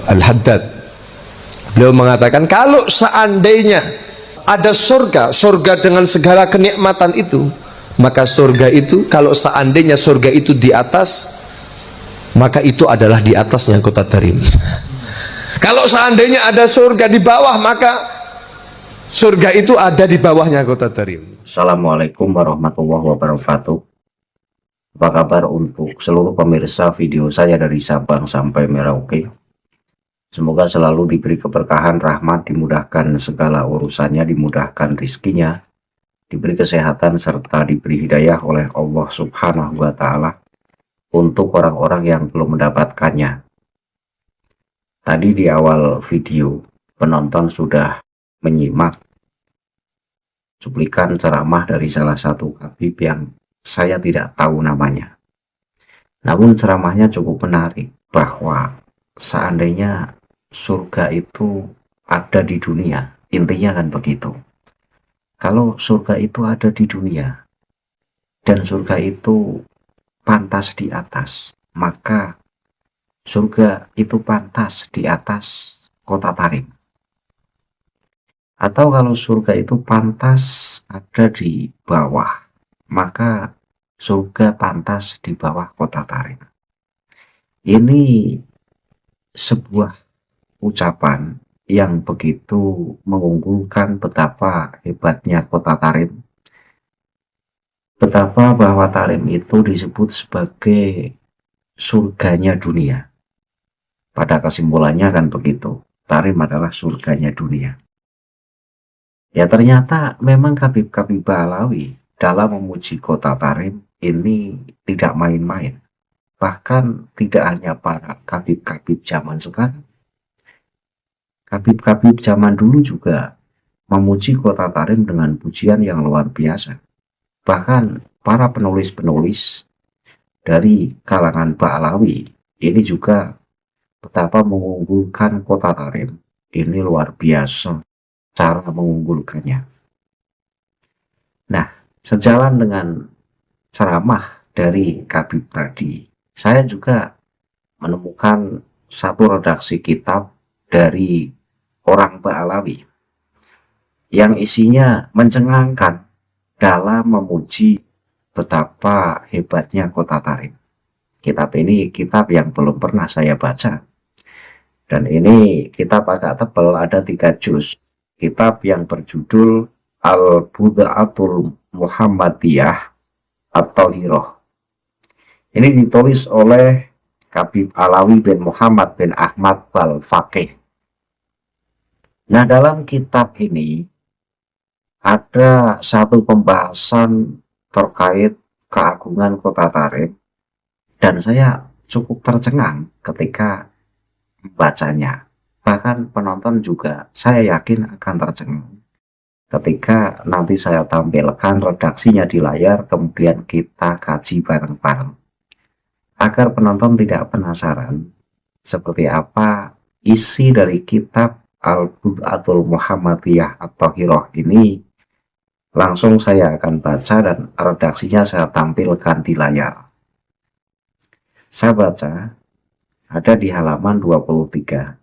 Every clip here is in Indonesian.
Al-Haddad. Beliau mengatakan kalau seandainya ada surga dengan segala kenikmatan itu, maka surga itu, kalau seandainya surga itu di atas, maka itu adalah di atasnya kota Tarim. Kalau seandainya ada surga di bawah, maka surga itu ada di bawahnya kota Tarim. Assalamualaikum warahmatullahi wabarakatuh. Apa kabar untuk seluruh pemirsa video saya dari Sabang sampai Merauke? Semoga selalu diberi keberkahan, rahmat, dimudahkan segala urusannya, dimudahkan rizkinya, diberi kesehatan, serta diberi hidayah oleh Allah Subhanahu wa Ta'ala untuk orang-orang yang belum mendapatkannya. Tadi di awal video, penonton sudah menyimak cuplikan ceramah dari salah satu Habib yang saya tidak tahu namanya. Namun ceramahnya cukup menarik, bahwa seandainya surga itu ada di dunia, intinya kan begitu. Kalau surga itu ada di dunia dan surga itu pantas di atas, maka surga itu pantas di atas kota Tarim. Atau kalau surga itu pantas ada di bawah, maka surga pantas di bawah kota Tarim. Ini sebuah ucapan yang begitu mengunggulkan betapa hebatnya kota Tarim, betapa bahwa Tarim itu disebut sebagai surganya dunia. Pada kesimpulannya kan begitu, Tarim adalah surganya dunia. Ya, ternyata memang Habib-Habib Ba'alawi dalam memuji kota Tarim ini tidak main-main. Bahkan tidak hanya para Habib-Habib zaman sekarang, Habib-Habib zaman dulu juga memuji kota Tarim dengan pujian yang luar biasa. Bahkan para penulis-penulis dari kalangan Ba'alawi ini juga betapa mengunggulkan kota Tarim. Ini luar biasa cara mengunggulkannya. Nah, sejalan dengan ceramah dari Habib tadi, saya juga menemukan satu redaksi kitab dari orang Ba'alawi yang isinya mencengangkan dalam memuji betapa hebatnya kota Tarim. Kitab ini kitab yang belum pernah saya baca, dan ini kitab agak tebal, ada 3 juz. Kitab yang berjudul Al-Bud'atul Muhammadiyah atau Hiroh. Ini ditulis oleh Habib Alawi bin Muhammad bin Ahmad Bal-Faqih. Nah, dalam kitab ini ada satu pembahasan terkait keagungan kota Tarim, dan saya cukup tercengang ketika membacanya. Bahkan penonton juga saya yakin akan tercengang ketika nanti saya tampilkan redaksinya di layar, kemudian kita kaji bareng-bareng, agar penonton tidak penasaran seperti apa isi dari kitab Al-Bud'atul Muhammadiyah atau Hiroh ini. Langsung saya akan baca dan redaksinya saya tampilkan di layar. Saya baca, ada di halaman 23.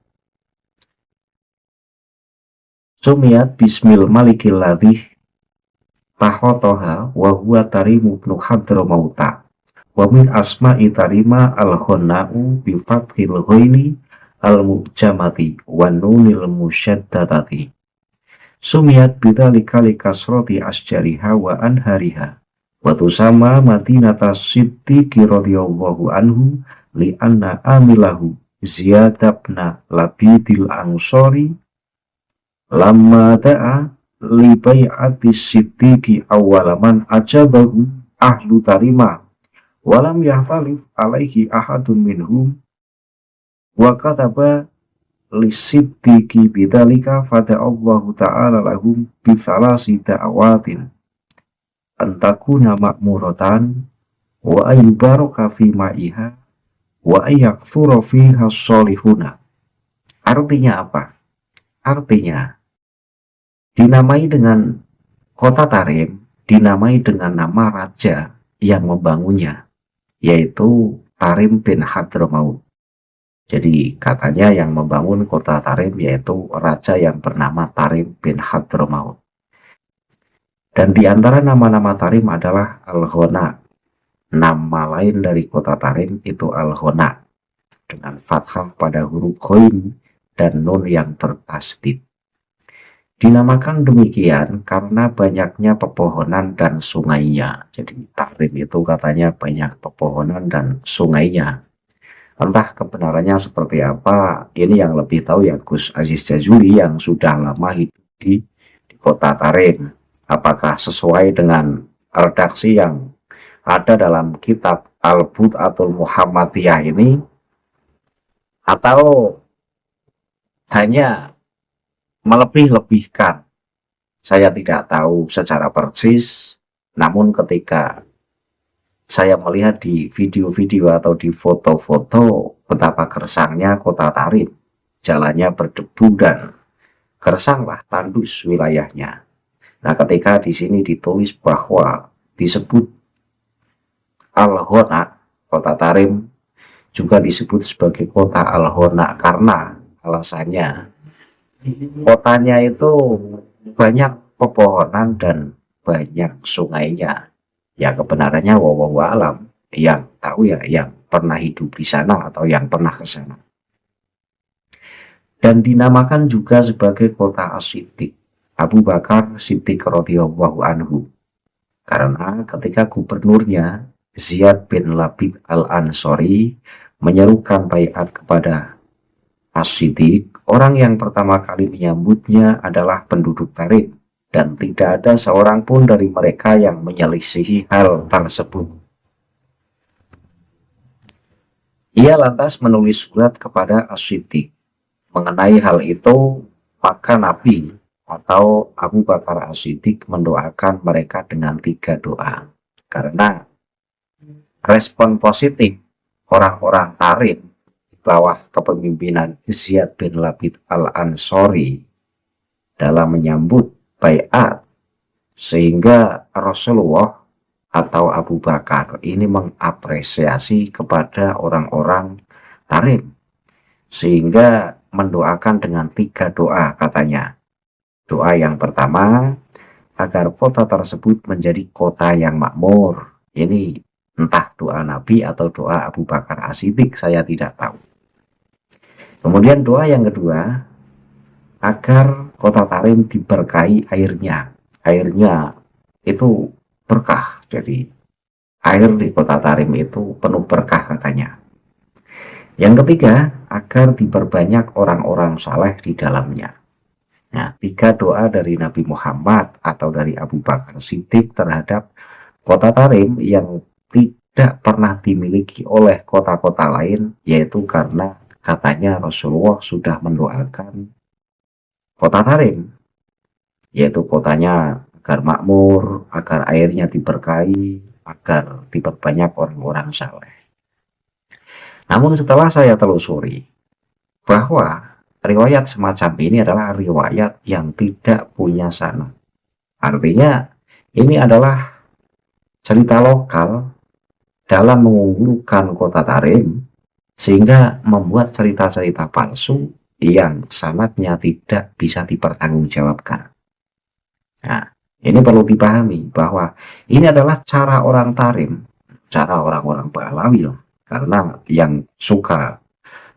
Sumiyat bismil malikil ladih tahotoha wa huwa Tarim ibnu Hadramauta wa min asma'i Tarima al-khonna'u bifathil ghaini al-mujamati wa nunil musyaddadati. Sumiyat bidzalika likasrati asjariha wa anhariha wa tusama madinata siddiqi radhiyallahu anhu li anna amilahu ziyadabna labidil ansori lamma da'a li bai'ati siddiqi awwalaman ajabahu ahlu Tarima walam yahtalif alaihi ahadun minhum wa kataba li siddiqi bidzalika fada'allahu ta'ala lahum bithalasi da'awatin antakuna ma'muratan wa ayyubaraka fi ma'iha wa ayyakthura fiha sholihuna. Artinya apa? Artinya dinamai dengan kota Tarim, dinamai dengan nama raja yang membangunnya, yaitu Tarim bin Hadramaut. Jadi katanya yang membangun kota Tarim yaitu raja yang bernama Tarim bin Hadramaut. Dan di antara nama-nama Tarim adalah Al-Ghona. Nama lain dari kota Tarim itu Al-Ghona dengan fathah pada huruf ghain dan nun yang bertasdid. Dinamakan demikian karena banyaknya pepohonan dan sungainya. Jadi Tarim itu katanya banyak pepohonan dan sungainya. Entah kebenarannya seperti apa, ini yang lebih tahu ya Gus Aziz Jazuli yang sudah lama hidup di kota Tarim. Apakah sesuai dengan redaksi yang ada dalam kitab Al-Bud'atul Muhammadiyah ini, atau hanya melebih-lebihkan? Saya tidak tahu secara persis, namun ketika saya melihat di video-video atau di foto-foto betapa gersangnya kota Tarim, jalannya berdebu dan gersanglah tandus wilayahnya. Nah, ketika di sini ditulis bahwa disebut Al-Ghona, kota Tarim juga disebut sebagai kota Al-Ghona karena alasannya kotanya itu banyak pepohonan dan banyak sungainya. Ya kebenarannya wallahu alam, yang tahu ya yang pernah hidup di sana atau yang pernah ke sana. Dan dinamakan juga sebagai kota As-Siddiq, Abu Bakar Siddiq radhiyallahu anhu. Karena ketika gubernurnya Ziyad bin Labid al-Ansori menyerukan baiat kepada As-Siddiq, orang yang pertama kali menyambutnya adalah penduduk Tarim. Dan tidak ada seorang pun dari mereka yang menyelisihi hal tersebut. Ia lantas menulis surat kepada As-Siddiq mengenai hal itu, maka Nabi atau Abu Bakar As-Siddiq mendoakan mereka dengan 3 doa. Karena respon positif orang-orang Tarim di bawah kepemimpinan Ziyad bin Labid al-Ansori dalam menyambut baiat, sehingga Rasulullah atau Abu Bakar ini mengapresiasi kepada orang-orang Tarim, sehingga mendoakan dengan 3 doa katanya. Doa yang pertama, agar kota tersebut menjadi kota yang makmur. Ini entah doa Nabi atau doa Abu Bakar As-Siddiq, saya tidak tahu. Kemudian doa yang kedua, agar kota Tarim diberkahi airnya. Airnya itu berkah. Jadi air di kota Tarim itu penuh berkah katanya. Yang ketiga, agar diperbanyak orang-orang saleh di dalamnya. Nah, 3 doa dari Nabi Muhammad atau dari Abu Bakar Siddiq terhadap kota Tarim yang tidak pernah dimiliki oleh kota-kota lain, yaitu karena katanya Rasulullah sudah mendoakan kota Tarim, yaitu kotanya agar makmur, agar airnya diberkahi, agar diperbanyak orang-orang saleh. Namun setelah saya telusuri bahwa riwayat semacam ini adalah riwayat yang tidak punya sanad. Artinya ini adalah cerita lokal dalam mengunggulkan kota Tarim, sehingga membuat cerita-cerita palsu yang sanadnya tidak bisa dipertanggungjawabkan. Nah, ini perlu dipahami bahwa ini adalah cara orang Tarim, cara orang-orang Balawi, karena yang suka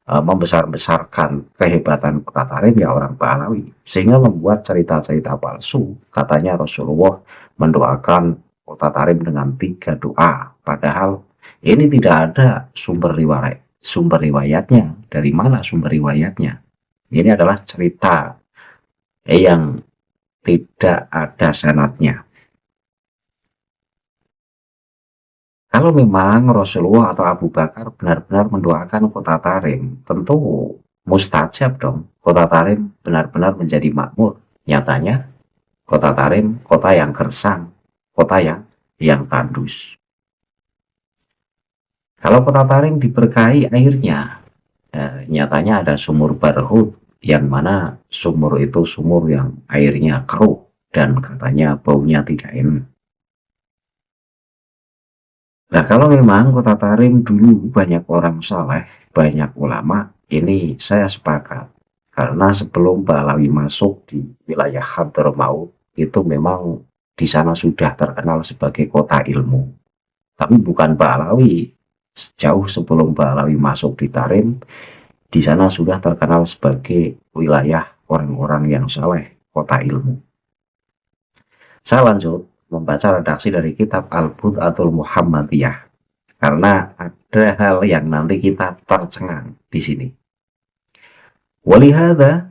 membesar-besarkan kehebatan kota Tarim ya orang Balawi, sehingga membuat cerita-cerita palsu. Katanya Rasulullah mendoakan kota Tarim dengan 3 doa, padahal ini tidak ada sumber riwayatnya. Dari mana sumber riwayatnya? Ini adalah cerita yang tidak ada sanadnya. Kalau memang Rasulullah atau Abu Bakar benar-benar mendoakan kota Tarim, tentu mustajab dong kota Tarim benar-benar menjadi makmur. Nyatanya kota Tarim kota yang gersang, kota yang tandus. Kalau kota Tarim diberkahi airnya, nyatanya ada sumur Barhut, yang mana sumur itu sumur yang airnya keruh dan katanya baunya tidak enak. Nah, kalau memang kota Tarim dulu banyak orang saleh, banyak ulama, Ini saya sepakat. Karena sebelum Ba'alawi masuk di wilayah Hadramaut, itu memang di sana sudah terkenal sebagai kota ilmu. Tapi bukan Ba'alawi. Jauh sebelum Ba'alawi masuk di Tarim, di sana sudah terkenal sebagai wilayah orang-orang yang saleh, kota ilmu. Saya lanjut membaca redaksi dari kitab Al-Bud'atul Muhammadiyah karena ada hal yang nanti kita tercengang di sini. Walihada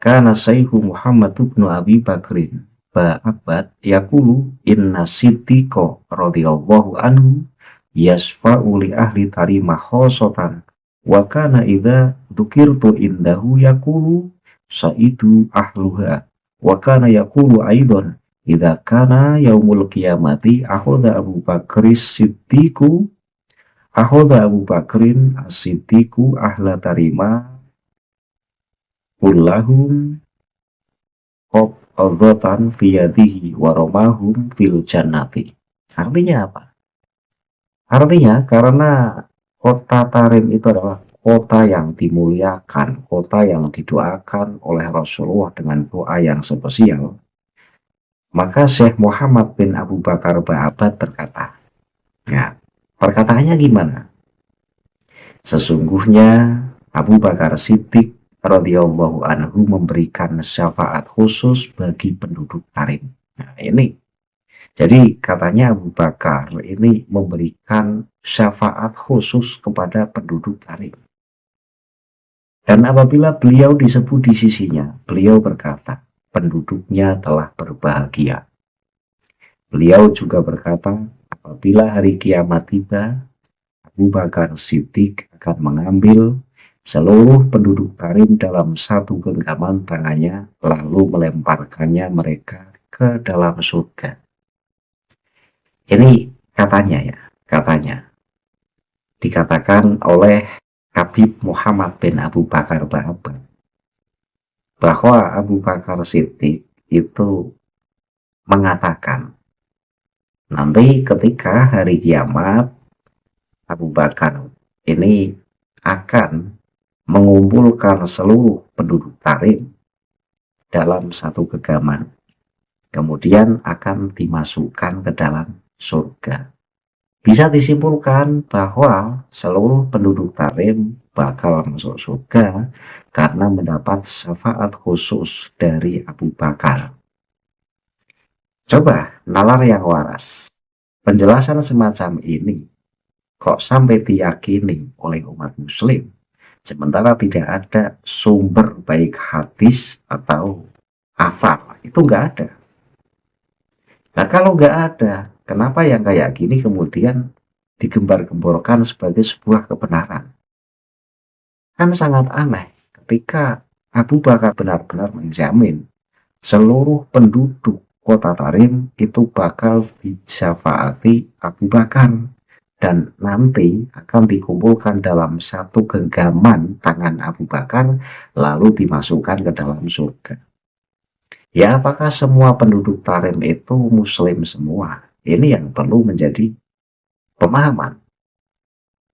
kana Syekhu Muhammad bin Abi Bakrin ba'abad yaqulu inna siddiqa radhiyallahu anhu yasfa'u li ahli tarimah khosotan wa kana idza dzukirtu indahu yaqulu sa'idu ahluha wa kana yaqulu aidan idza kana yaumul qiyamati akhadha Abu Bakris siddiqu akhadha Abu Bakrin as-siddiqu ahla tarimah kullahum qabdatan fi yadihi wa ramahum fil jannati. Artinya apa? Artinya karena kota Tarim itu adalah kota yang dimuliakan, kota yang didoakan oleh Rasulullah dengan doa yang spesial, maka Syekh Muhammad bin Abu Bakar Ba'abad berkata, ya, perkataannya gimana? Sesungguhnya Abu Bakar Siddiq radhiyallahu anhu memberikan syafaat khusus bagi penduduk Tarim. Nah, ini. Jadi katanya Abu Bakar ini memberikan syafaat khusus kepada penduduk Tarim. Dan apabila beliau disebut di sisinya, beliau berkata, penduduknya telah berbahagia. Beliau juga berkata, apabila hari kiamat tiba, Abu Bakar Siddiq akan mengambil seluruh penduduk Tarim dalam satu genggaman tangannya, lalu melemparkannya mereka ke dalam surga. Ini katanya ya, katanya. Dikatakan oleh Habib Muhammad bin Abu Bakar Ba'abad bahwa Abu Bakar Siddiq itu mengatakan, nanti ketika hari kiamat, Abu Bakar ini akan mengumpulkan seluruh penduduk Tarim dalam satu genggaman, kemudian akan dimasukkan ke dalam surga. Bisa disimpulkan bahwa seluruh penduduk Tarim bakal masuk surga karena mendapat syafaat khusus dari Abu Bakar. Coba nalar yang waras, penjelasan semacam ini kok sampai diyakini oleh umat muslim, sementara tidak ada sumber baik hadis atau athar, itu nggak ada. Nah kalau nggak ada, kenapa yang kayak gini kemudian digembar-gemborkan sebagai sebuah kebenaran? Kan sangat aneh ketika Abu Bakar benar-benar menjamin seluruh penduduk kota Tarim itu bakal disyafaati Abu Bakar dan nanti akan dikumpulkan dalam satu genggaman tangan Abu Bakar lalu dimasukkan ke dalam surga. Ya, apakah semua penduduk Tarim itu muslim semua? Ini yang perlu menjadi pemahaman.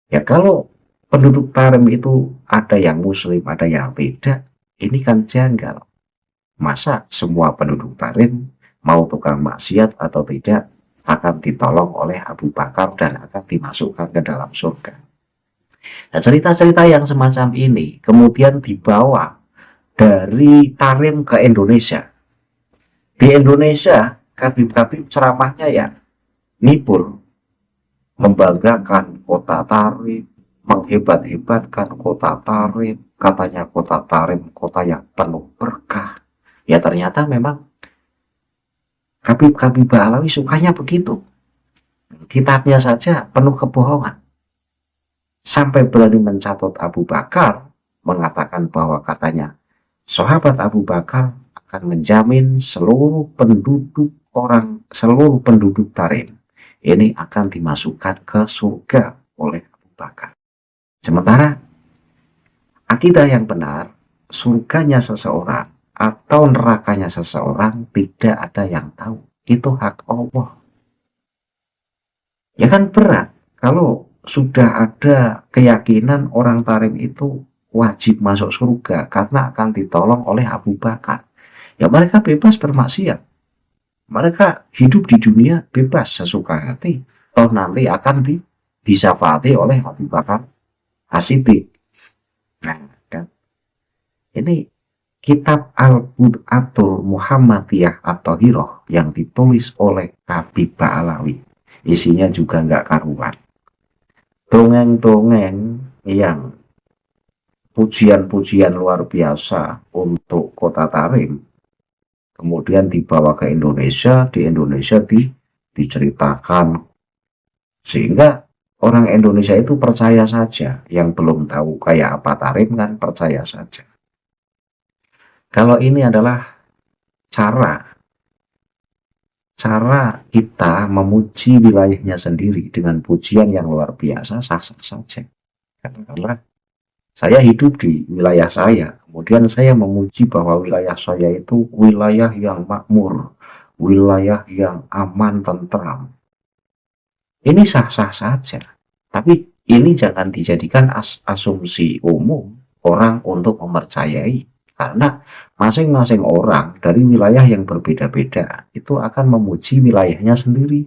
Ya, kalau penduduk Tarim itu ada yang muslim, ada yang tidak, ini kan janggal. Masa semua penduduk Tarim mau tukang maksiat atau tidak akan ditolong oleh Abu Bakar dan akan dimasukkan ke dalam surga. Nah, cerita-cerita yang semacam ini kemudian dibawa dari Tarim ke Indonesia. Di Indonesia, Habib-habib ceramahnya ya nipul, membanggakan kota Tarim, menghebat-hebatkan kota Tarim, katanya kota Tarim kota yang penuh berkah. Ya ternyata memang Habib-habib Ba'alawi sukanya begitu. Kitabnya saja penuh kebohongan. Sampai berani mencatut Abu Bakar, mengatakan bahwa katanya sahabat Abu Bakar akan menjamin seluruh penduduk Tarim ini akan dimasukkan ke surga oleh Abu Bakar. Sementara akidah yang benar, surganya seseorang atau nerakanya seseorang tidak ada yang tahu. Itu hak Allah. Ya kan berat kalau sudah ada keyakinan orang Tarim itu wajib masuk surga karena akan ditolong oleh Abu Bakar. Ya mereka bebas bermaksiat. Mereka hidup di dunia bebas sesuka hati. Toh nanti akan disyafaati oleh Abu Bakar As-Siddiq. Nah, kan ini kitab Al-Bud'atul Muhammadiyah atau Hiroh yang ditulis oleh Habib Ba'alawi. Isinya juga nggak karuan. Dongeng-dongeng yang pujian-pujian luar biasa untuk kota Tarim. Kemudian dibawa ke Indonesia, di Indonesia diceritakan. Sehingga orang Indonesia itu percaya saja. Yang belum tahu kayak apa Tarim kan percaya saja. Kalau ini adalah cara kita memuji wilayahnya sendiri dengan pujian yang luar biasa, sah-sah saja. Katakanlah, saya hidup di wilayah saya, kemudian saya memuji bahwa wilayah saya itu wilayah yang makmur, wilayah yang aman, tentram. Ini sah-sah saja. Tapi ini jangan dijadikan asumsi umum orang untuk mempercayai. Karena masing-masing orang dari wilayah yang berbeda-beda itu akan memuji wilayahnya sendiri.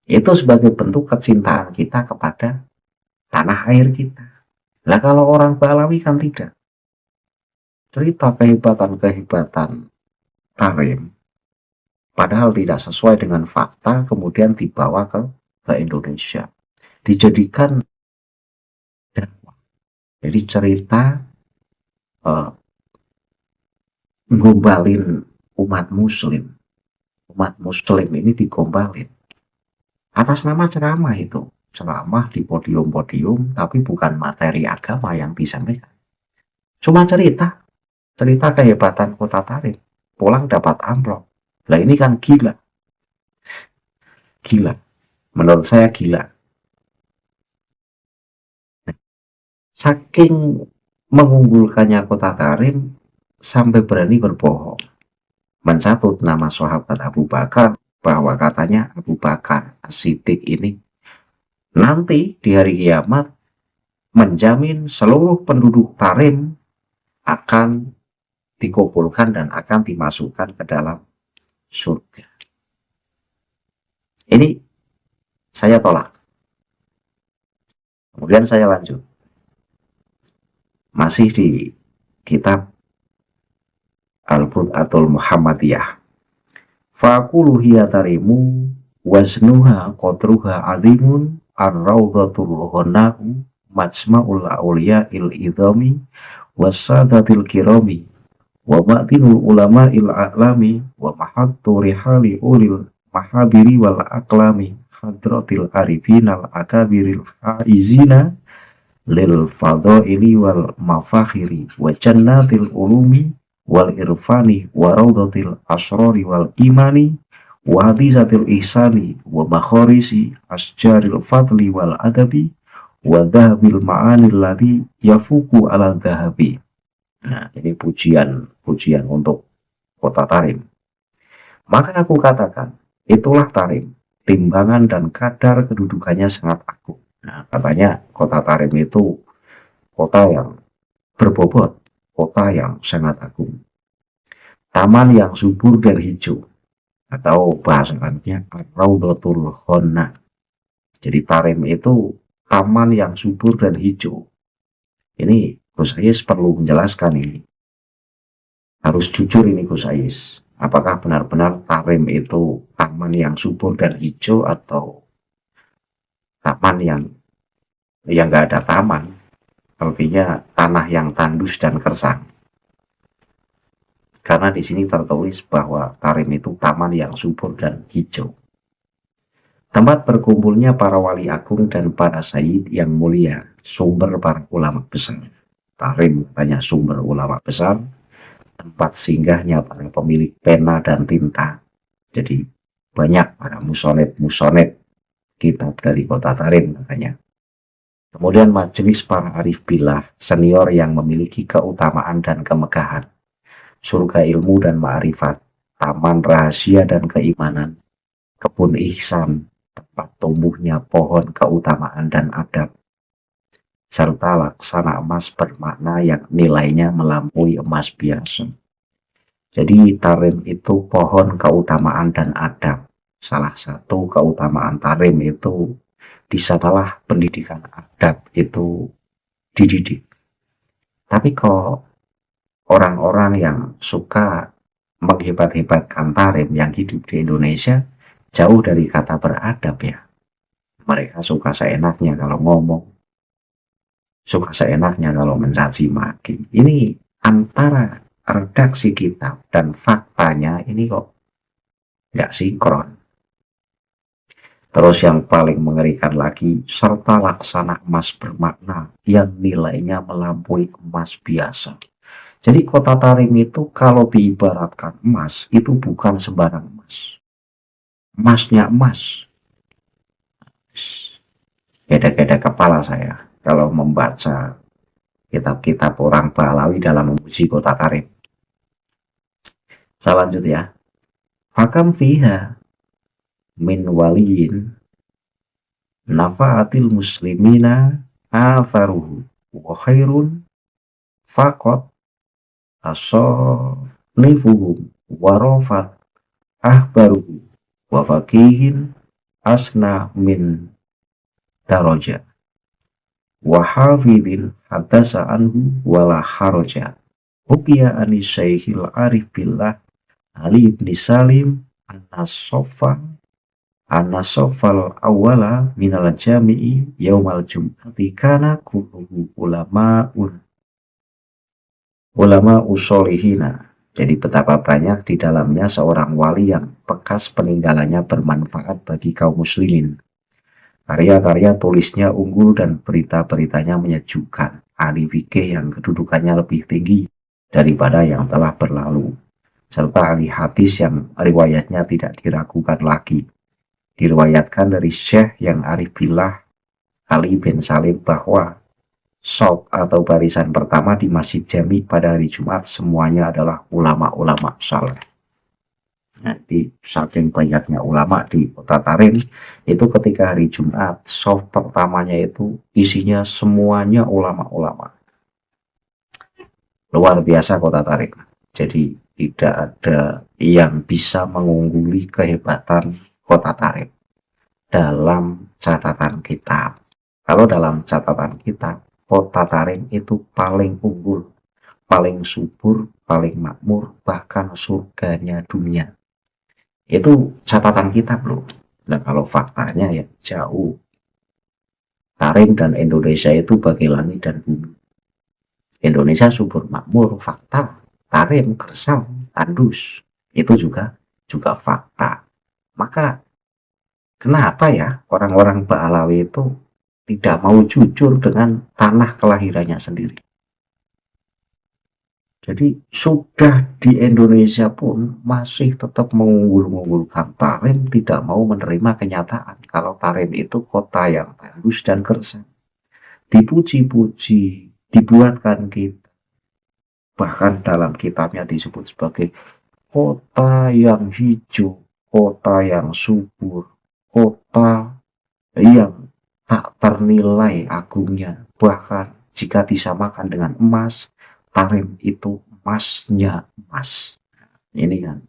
Itu sebagai bentuk kecintaan kita kepada tanah air kita. Lah kalau orang Balawi kan tidak. Cerita kehebatan-kehebatan Tarim padahal tidak sesuai dengan fakta kemudian dibawa ke Indonesia. Dijadikan dakwah. Jadi cerita gombalin umat muslim ini digombalin atas nama ceramah. Itu ceramah di podium-podium tapi bukan materi agama yang disampaikan, cuma cerita kehebatan kota Tarim, pulang dapat amplop. Lah ini kan gila, menurut saya gila. Saking mengunggulkannya kota Tarim sampai berani berbohong, mencatut nama sahabat Abu Bakar bahwa katanya Abu Bakar As-Siddiq ini nanti di hari kiamat menjamin seluruh penduduk Tarim akan dikumpulkan dan akan dimasukkan ke dalam surga. Ini saya tolak. Kemudian saya lanjut. Masih di kitab Al-Bud'atul Muhammadiyah. Faqulu hiya tarimu waznuha qadruha azimun ar-rawdatul ghannahu majma'ul awliya'il idhami wasadatil kirami wa ma'tinul ulama'il a'lami wa mahattu rihali ulil mahabiri wal aklami hadratil arifinal akabiril haizina lil fadaili wal mafakhiri wa jannatil ulumi wal irfani wa raudatil asrori wal imani wa hadisatil ihsani wa makharisi asjaril fadli wal adabi wa dhahabil ma'anil ladhi yafuku ala dhahabi. Nah, ini pujian untuk kota Tarim. Maka aku katakan, itulah Tarim, timbangan dan kadar kedudukannya sangat agung. Nah, katanya kota Tarim itu kota yang berbobot, kota yang sangat agung. Taman yang subur dan hijau, atau bahasa Arabnya Ar-Rawdatul Ghannah. Jadi Tarim itu taman yang subur dan hijau. Ini Gus Ais perlu menjelaskan ini. Harus jujur ini Gus Ais. Apakah benar-benar Tarim itu taman yang subur dan hijau atau taman yang nggak ada taman, artinya tanah yang tandus dan kersang. Karena di sini tertulis bahwa Tarim itu taman yang subur dan hijau, tempat berkumpulnya para wali agung dan para sayyid yang mulia, sumber para ulama besar. Tarim katanya sumber ulama besar, tempat singgahnya para pemilik pena dan tinta. Jadi banyak para musonib kitab dari kota Tarim katanya. Kemudian majelis para arif billah senior yang memiliki keutamaan dan kemegahan, surga ilmu dan ma'rifat, taman rahasia dan keimanan, kebun ihsan, tempat tumbuhnya pohon keutamaan dan adab, serta laksana emas bermakna yang nilainya melampaui emas biasa. Jadi tarim itu pohon keutamaan dan adab. Salah satu keutamaan tarim itu di sanalah pendidikan adab itu dididik. Tapi kok orang-orang yang suka menghebat-hebatkan tarim yang hidup di Indonesia jauh dari kata beradab ya. Mereka suka seenaknya kalau ngomong, suka seenaknya kalau mencaci maki. Ini antara redaksi kitab dan faktanya ini kok nggak sinkron. Terus yang paling mengerikan lagi, serta laksana emas bermakna yang nilainya melampaui emas biasa. Jadi kota tarim itu kalau diibaratkan emas, itu bukan sembarang emas. Emasnya emas. Gede-gede kepala saya kalau membaca kitab-kitab orang Balawi dalam memuji kota tarim. Selanjutnya, fakam fiha min waliyin nafa'atil muslimina atharuhu wa khairun faqat tasonifuhum warofat ahbaruhu wa faqihin asna min daraja wa hafidhin hadasa anhu wala haraja ukiya anisyaihil arif billah Ali ibn Salim An-Nasofal awala minal jami'i yaumal jum'ati kana kulluhu ulama usolihina. Jadi betapa banyak di dalamnya seorang wali yang bekas peninggalannya bermanfaat bagi kaum muslimin. Karya-karya tulisnya unggul dan berita-beritanya menyejukkan. Ahli fikih yang kedudukannya lebih tinggi daripada yang telah berlalu. Serta ahli hadis yang riwayatnya tidak diragukan lagi. Diriwayatkan dari Syekh yang arif billah Ali bin Salim bahwa shaf atau barisan pertama di Masjid Jami pada hari Jumat semuanya adalah ulama-ulama saleh. Nanti saking banyaknya ulama di kota Tarim itu ketika hari Jumat shaf pertamanya itu isinya semuanya ulama-ulama. Luar biasa kota Tarim. Jadi tidak ada yang bisa mengungguli kehebatan kota Tarim dalam catatan kitab. Kalau dalam catatan kitab, kota Tarim itu paling unggul, paling subur, paling makmur, bahkan surganya dunia. Itu catatan kitab loh. Nah kalau faktanya ya jauh. Tarim dan Indonesia itu bagai langit dan bumi. Indonesia subur makmur, fakta. Tarim, Gersang, tandus, itu juga fakta. Maka kenapa ya orang-orang Ba'alawi itu tidak mau jujur dengan tanah kelahirannya sendiri? Jadi sudah di Indonesia pun masih tetap mengunggul-unggulkan Tarim, tidak mau menerima kenyataan kalau Tarim itu kota yang tandus dan gersang. Dipuji-puji, dibuatkan kita. Bahkan dalam kitabnya disebut sebagai kota yang hijau, kota yang subur, kota yang tak ternilai agungnya. Bahkan jika disamakan dengan emas, Tarim itu emasnya emas. Ini kan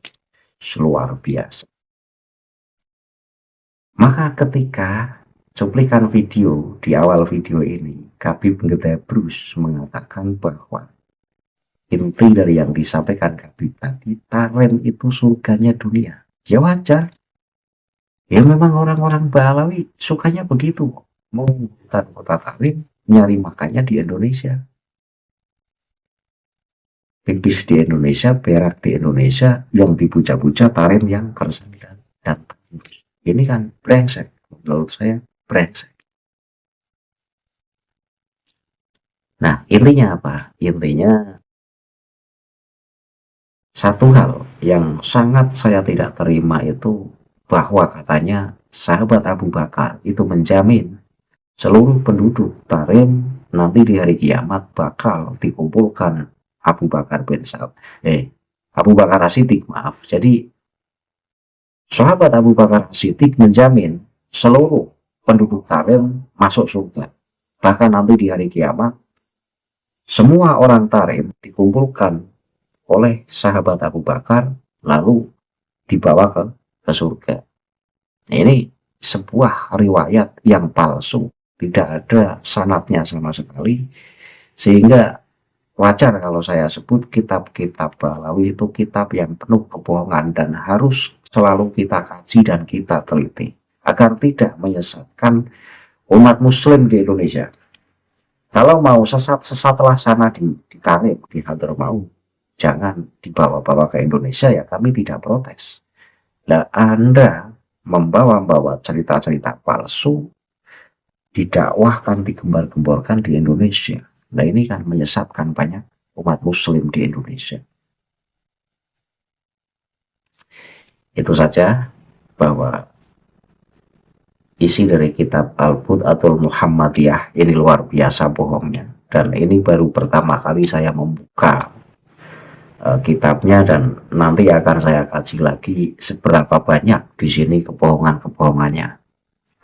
luar biasa. Maka ketika cuplikan video di awal video ini, Khabib Gedebrus mengatakan bahwa inti dari yang disampaikan Khabib tadi, Tarim itu surganya dunia. Ya wajar. Ya memang orang-orang Ba'alawi sukanya begitu. Mengunggulkan kota Tarim, nyari makannya di Indonesia. Pipis di Indonesia, berak di Indonesia, yang dipuja-puja Tarim yang gersang dan tandus. Ini kan brengsek. Menurut saya brengsek. Nah intinya apa? Intinya satu hal yang sangat saya tidak terima itu bahwa katanya sahabat Abu Bakar itu menjamin seluruh penduduk Tarim nanti di hari kiamat bakal dikumpulkan Abu Bakar bin Abu Bakar As-Siddiq, maaf. Jadi sahabat Abu Bakar As-Siddiq menjamin seluruh penduduk Tarim masuk surga Bahkan nanti di hari kiamat, semua orang Tarim dikumpulkan oleh sahabat Abu Bakar, lalu dibawa ke surga. Ini sebuah riwayat yang palsu, tidak ada sanadnya sama sekali, sehingga wajar kalau saya sebut kitab-kitab Balawi itu kitab yang penuh kebohongan dan harus selalu kita kaji dan kita teliti agar tidak menyesatkan umat muslim di Indonesia. Kalau mau sesat, sesatlah sana ditarik di Hadramaut, jangan dibawa-bawa ke Indonesia, ya kami tidak protes. Nah, Anda membawa-bawa cerita-cerita palsu, didakwahkan, digembar-gemborkan di Indonesia. Nah, ini kan menyesatkan banyak umat muslim di Indonesia. Itu saja bahwa isi dari kitab Al-Bid'atul Muhammadiyah ini luar biasa bohongnya, dan ini baru pertama kali saya membuka kitabnya, dan nanti akan saya kaji lagi seberapa banyak di sini kebohongan-kebohongannya.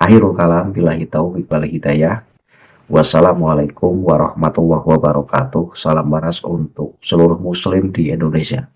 Akhirul kalam, billahi taufiq wal hidayah. Wassalamualaikum warahmatullahi wabarakatuh. Salam waras untuk seluruh muslim di Indonesia.